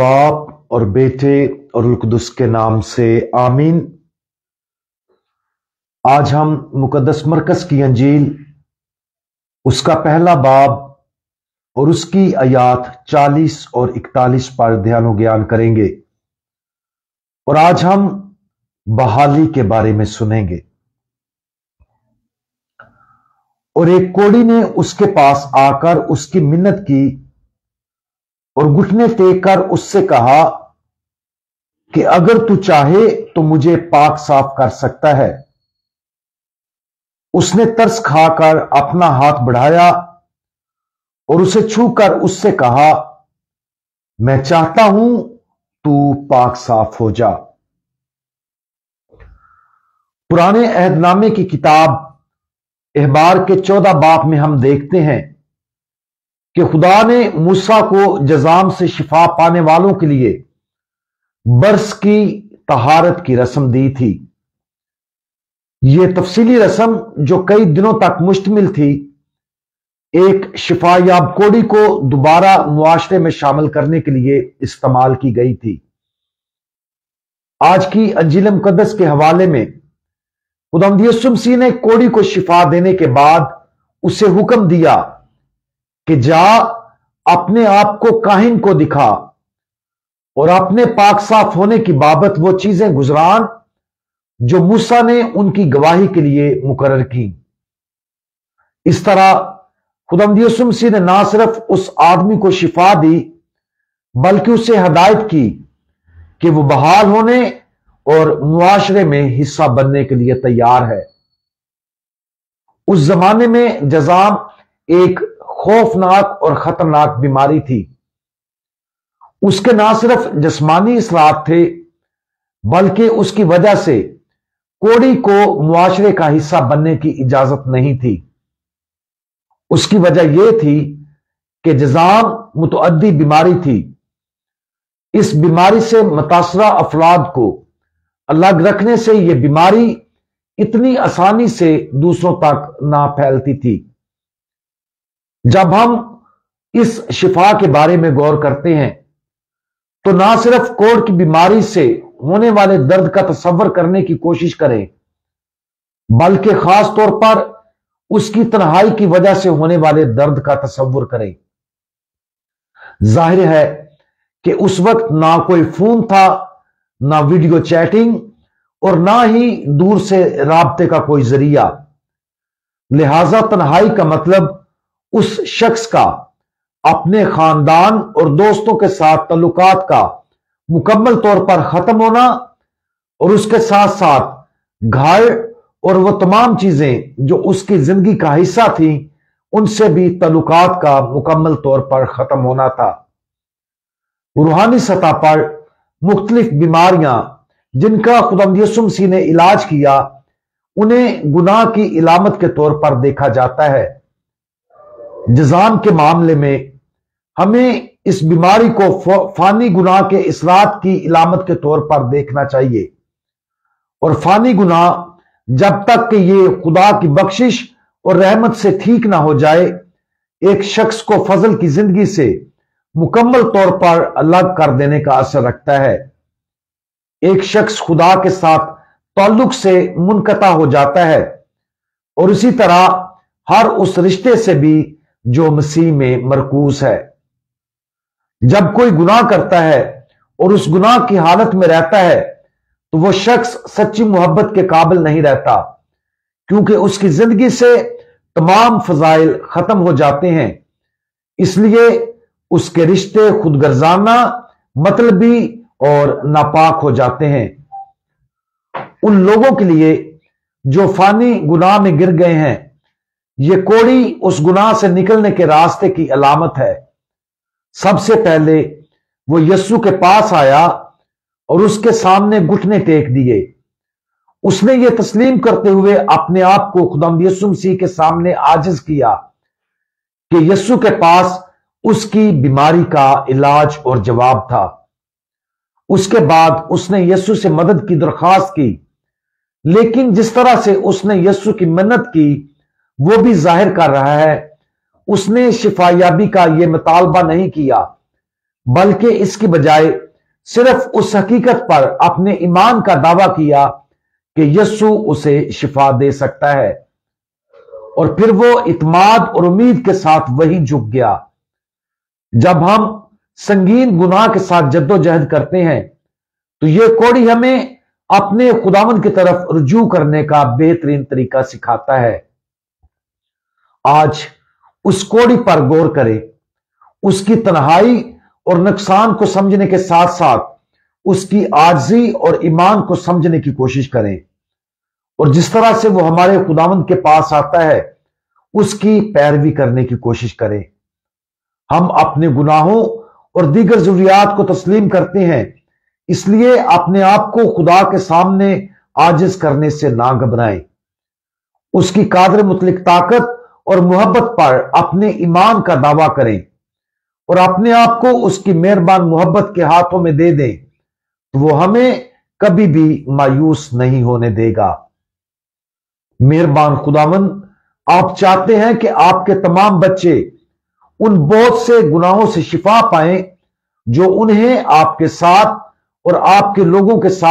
बाप और बेटे और रूह कुदुस के नाम से आमीन। आज हम मुकद्दस मरकस की अंजील उसका पहला बाब और उसकी आयात 40 और 41 पर ध्यान ज्ञान करेंगे और आज हम बहाली के बारे में सुनेंगे। और एक कोढ़ी ने उसके पास आकर उसकी मिन्नत की और घुटने टेक कर उससे कहा कि अगर तू चाहे तो मुझे पाक साफ कर सकता है। उसने तरस खाकर अपना हाथ बढ़ाया और उसे छूकर उससे कहा, मैं चाहता हूं तू पाक साफ हो जा। पुराने अहदनामे की किताब एहबार के 14 बाब में हम देखते हैं कि खुदा ने मूसा को जजाम से शिफा पाने वालों के लिए बर्स की तहारत की रस्म दी थी। यह तफसीली रस्म जो कई दिनों तक मुश्तमिल थी, एक शिफायाब कोढ़ी को दोबारा मुआशरे में शामिल करने के लिए इस्तेमाल की गई थी। आज की अंजील मुकद्दस के हवाले में खुदावंद यीशु मसीह ने कोढ़ी को शिफा देने के बाद उसे हुक्म दिया कि जा अपने आप को काहिन को दिखा और अपने पाक साफ होने की बाबत वो चीजें गुजरान जो मूसा ने उनकी गवाही के लिए मुकर्रर की। इस तरह खुदावंद यीशु मसीह ने ना सिर्फ उस आदमी को शिफा दी बल्कि उसे हदायत की कि वो बहाल होने और मुआशरे में हिस्सा बनने के लिए तैयार है। उस जमाने में जजाम एक खौफनाक और खतरनाक बीमारी थी। उसके ना सिर्फ जिस्मानी असरात थे बल्कि उसकी वजह से कोढ़ी को मुआशरे का हिस्सा बनने की इजाजत नहीं थी। उसकी वजह यह थी कि जजाम मुतअद्दी बीमारी थी। इस बीमारी से मुतासरा अफराद को अलग रखने से यह बीमारी इतनी आसानी से दूसरों तक ना फैलती थी। जब हम इस शिफा के बारे में गौर करते हैं तो ना सिर्फ कोढ़ की बीमारी से होने वाले दर्द का तसव्वुर करने की कोशिश करें बल्कि खास तौर पर उसकी तन्हाई की वजह से होने वाले दर्द का तसव्वुर करें। जाहिर है कि उस वक्त ना कोई फोन था, ना वीडियो चैटिंग और ना ही दूर से राब्ते का कोई जरिया। लिहाजा तन्हाई का मतलब उस शख्स का अपने खानदान और दोस्तों के साथ तल्लुकात का मुकम्मल तौर पर खत्म होना और उसके साथ साथ घर और वो तमाम चीजें जो उसकी जिंदगी का हिस्सा थी उनसे भी तल्लुकात का मुकम्मल तौर पर खत्म होना था। रूहानी सतह पर मुख्तलिफ बीमारियां जिनका खुदावंद यीशु मसीह ने इलाज किया उन्हें गुनाह की इलामत के तौर पर देखा जाता है। जजाम के मामले में हमें इस बीमारी को फानी गुनाह के इसरात की इलामत के तौर पर देखना चाहिए और फानी गुनाह जब तक कि ये खुदा की बख्शिश और रहमत से ठीक ना हो जाए एक शख्स को फजल की जिंदगी से मुकम्मल तौर पर अलग कर देने का असर रखता है। एक शख्स खुदा के साथ ताल्लुक से मुनकता हो जाता है और इसी तरह हर उस रिश्ते से भी जो मसीह में मरकूज है। जब कोई गुनाह करता है और उस गुनाह की हालत में रहता है तो वह शख्स सच्ची मोहब्बत के काबिल नहीं रहता क्योंकि उसकी जिंदगी से तमाम फजाइल खत्म हो जाते हैं। इसलिए उसके रिश्ते खुदगर्जाना, मतलबी और नापाक हो जाते हैं। उन लोगों के लिए जो फानी गुनाह में गिर गए हैं यह कोढ़ी उस गुनाह से निकलने के रास्ते की अलामत है। सबसे पहले वो यस्सु के पास आया और उसके सामने घुटने टेक दिए। उसने ये तस्लीम करते हुए अपने आप को खुदावंद यीशु मसीह के सामने आजिज किया कि यस्सु के पास उसकी बीमारी का इलाज और जवाब था। उसके बाद उसने यस्सु से मदद की दरख्वास्त की, लेकिन जिस तरह से उसने यस्सु की मन्नत की वो भी जाहिर कर रहा है उसने शिफायाबी का यह मुतालबा नहीं किया बल्कि इसकी बजाय सिर्फ उस हकीकत पर अपने ईमान का दावा किया कि यीशु उसे शिफा दे सकता है, और फिर वो इत्माद और उम्मीद के साथ वहीं झुक गया। जब हम संगीन गुनाह के साथ जद्दोजहद करते हैं तो यह कोड़ी हमें अपने खुदावंद की तरफ रुजू करने का बेहतरीन तरीका सिखाता है। आज उस कोड़ी पर गौर करें, उसकी तन्हाई और नुकसान को समझने के साथ साथ उसकी आजिज़ी और ईमान को समझने की कोशिश करें, और जिस तरह से वो हमारे खुदावंद के पास आता है उसकी पैरवी करने की कोशिश करें। हम अपने गुनाहों और दीगर ज़रूरियात को तस्लीम करते हैं, इसलिए अपने आप को खुदा के सामने आजिज करने से ना घबराएं। उसकी कादर मुतलिक ताकत और मोहब्बत पर अपने ईमान का दावा करें और अपने आप को उसकी मेहरबान मोहब्बत के हाथों में दे दें, तो वो हमें कभी भी मायूस नहीं होने देगा। मेहरबान खुदावंद, आप चाहते हैं कि आपके तमाम बच्चे उन बहुत से गुनाहों से शिफा पाएं जो उन्हें आपके साथ और आपके लोगों के साथ